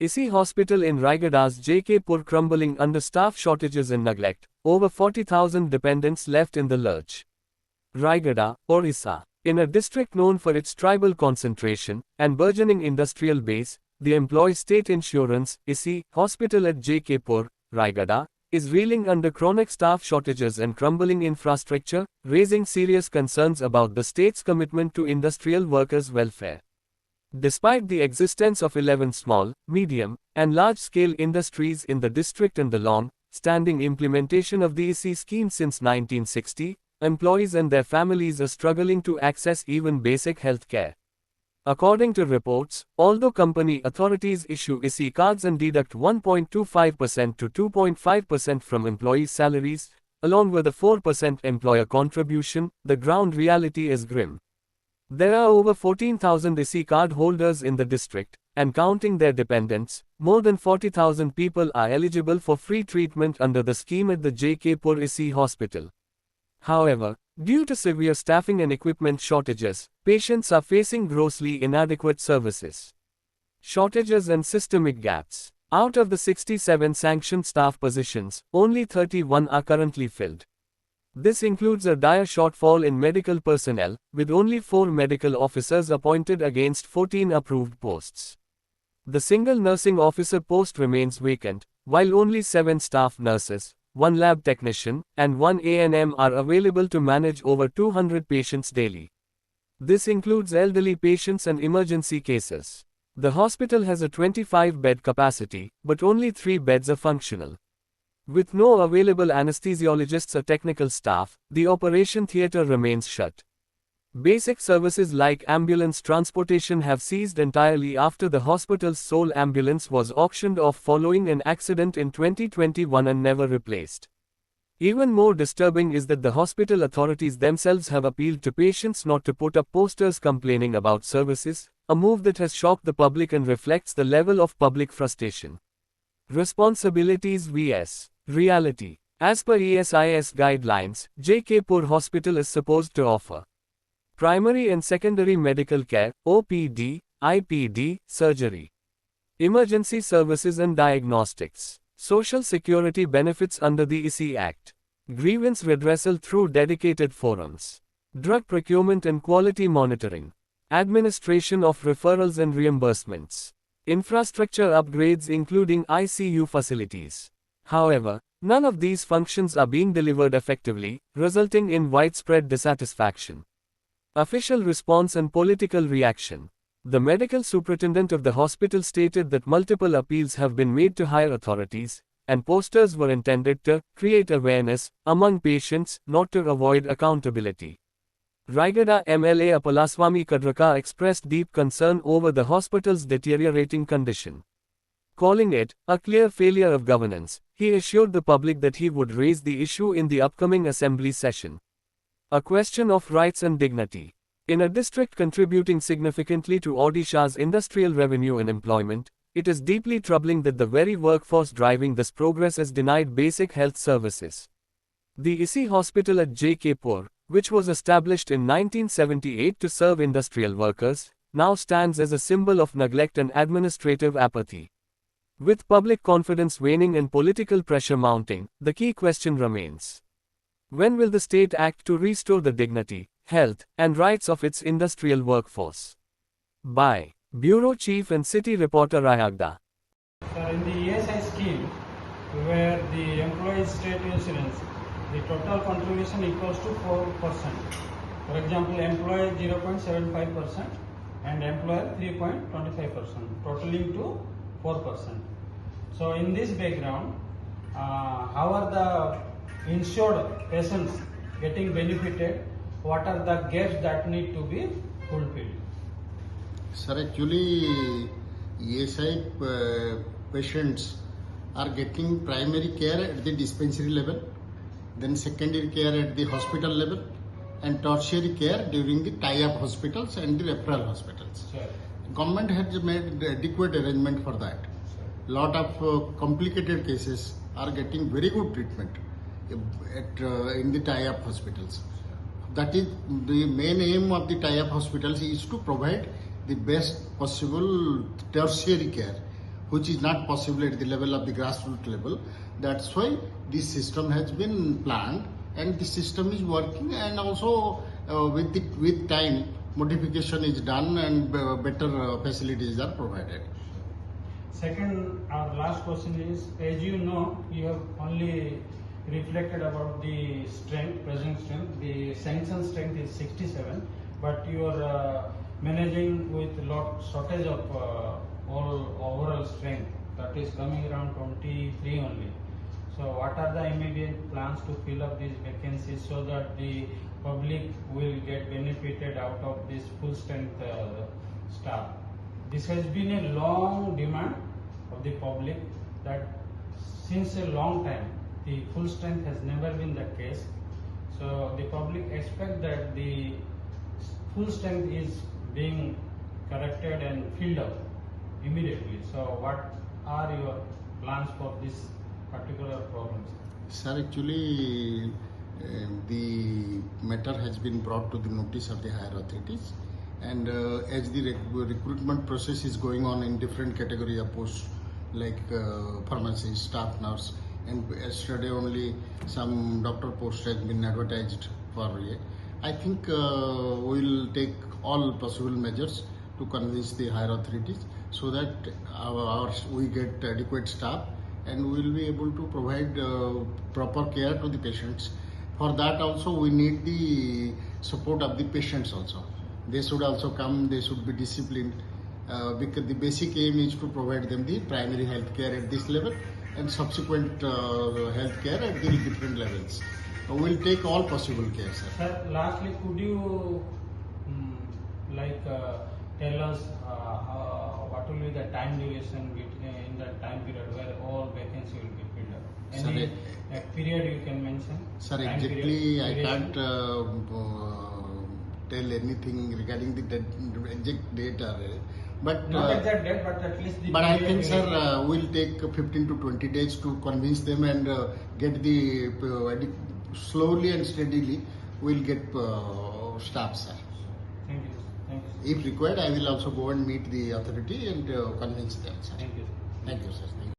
ESI Hospital in Rayagada's JK Pur crumbling under staff shortages and neglect. Over 40,000 dependents left in the lurch. Rayagada, Odisha. In a district known for its tribal concentration and burgeoning industrial base, the Employee State Insurance ESI Hospital at JK Pur, Rayagada, is reeling under chronic staff shortages and crumbling infrastructure, raising serious concerns about the state's commitment to industrial workers' welfare. Despite the existence of 11 small, medium, and large-scale industries in the district and the long-standing implementation of the ESI scheme since 1960, employees and their families are struggling to access even basic health care. According to reports, although company authorities issue ESI cards and deduct 1.25% to 2.5% from employees' salaries, along with a 4% employer contribution, the ground reality is grim. There are over 14,000 ESI card holders in the district, and counting their dependents, more than 40,000 people are eligible for free treatment under the scheme at the JK Pur ESI Hospital. However, due to severe staffing and equipment shortages, patients are facing grossly inadequate services. Shortages and systemic gaps. Out of the 67 sanctioned staff positions, only 31 are currently filled. This includes a dire shortfall in medical personnel, with only 4 medical officers appointed against 14 approved posts. The single nursing officer post remains vacant, while only 7 staff nurses, 1 lab technician, and 1 A&M are available to manage over 200 patients daily. This includes elderly patients and emergency cases. The hospital has a 25-bed capacity, but only 3 beds are functional. With no available anesthesiologists or technical staff, the operation theatre remains shut. Basic services like ambulance transportation have ceased entirely after the hospital's sole ambulance was auctioned off following an accident in 2021 and never replaced. Even more disturbing is that the hospital authorities themselves have appealed to patients not to put up posters complaining about services, a move that has shocked the public and reflects the level of public frustration. Responsibilities vs. reality. As per ESI's guidelines, JK Pur Hospital is supposed to offer primary and secondary medical care, OPD, IPD, surgery, emergency services and diagnostics, social security benefits under the ESI Act, grievance redressal through dedicated forums, drug procurement and quality monitoring, administration of referrals and reimbursements, infrastructure upgrades including ICU facilities. However, none of these functions are being delivered effectively, resulting in widespread dissatisfaction. Official response and political reaction. The medical superintendent of the hospital stated that multiple appeals have been made to higher authorities, and posters were intended to create awareness among patients, not to avoid accountability. Rayagada MLA Appalaswamy Kadraka expressed deep concern over the hospital's deteriorating condition. Calling it a clear failure of governance, he assured the public that he would raise the issue in the upcoming assembly session. A question of rights and dignity. In a district contributing significantly to Odisha's industrial revenue and employment, it is deeply troubling that the very workforce driving this progress is denied basic health services. The ESI Hospital at JK Pur, which was established in 1978 to serve industrial workers, now stands as a symbol of neglect and administrative apathy. With public confidence waning and political pressure mounting, the key question remains: when will the state act to restore the dignity, health, and rights of its industrial workforce? By Bureau Chief and City Reporter Rayagada. In the ESI scheme, where the employee state insurance, the total contribution equals to 4%. For example, employee 0.75% and employer 3.25%, totaling to 4%. So in this background, how are the insured patients getting benefited? What are the gaps that need to be fulfilled? Sir, actually, ESI patients are getting primary care at the dispensary level, then secondary care at the hospital level, and tertiary care during the tie-up hospitals and the referral hospitals. Sure. Government has made adequate arrangement for that. Lot of complicated cases are getting very good treatment in the tie-up hospitals. That is the main aim of the tie-up hospitals, is to provide the best possible tertiary care, which is not possible at the level of the grassroots level. That's why this system has been planned, and the system is working, and also with time modification is done and better facilities are provided. Second, our last question is, as you know, you have only reflected about the strength, present strength. The sanctioned strength is 67, but you are managing with lot shortage of all overall strength, that is coming around 23 only. So what are the immediate plans to fill up these vacancies so that the public will get benefited out of this full strength staff? This has been a long demand of the public, that since a long time the full strength has never been the case. So the public expect that the full strength is being corrected and filled up immediately. So what are your plans for this particular problem? Sir, actually the matter has been brought to the notice of the higher authorities, and as the recruitment process is going on in different category of posts like pharmacy, staff nurse, and yesterday only some doctor post has been advertised for it. I think we will take all possible measures to convince the higher authorities so that we get adequate staff and we will be able to provide proper care to the patients. For that also we need the support of the patients also. They should also come, they should be disciplined, because the basic aim is to provide them the primary health care at this level and subsequent health care at the different levels. We will take all possible care, sir. Sir, lastly, could you tell us what will be the time duration in the time period where all vacancy will be filled up? Any period you can mention? Sir, Time exactly period, I duration? can't tell anything regarding the exact date, but Not exact date, but at least the but I period think, sir, we'll take 15 to 20 days to convince them and get the slowly and steadily we'll get staff, sir. Thank you. Thank you. If required, I will also go and meet the authority and convince them, sir. Thank you. Thank you, sir. Thank you.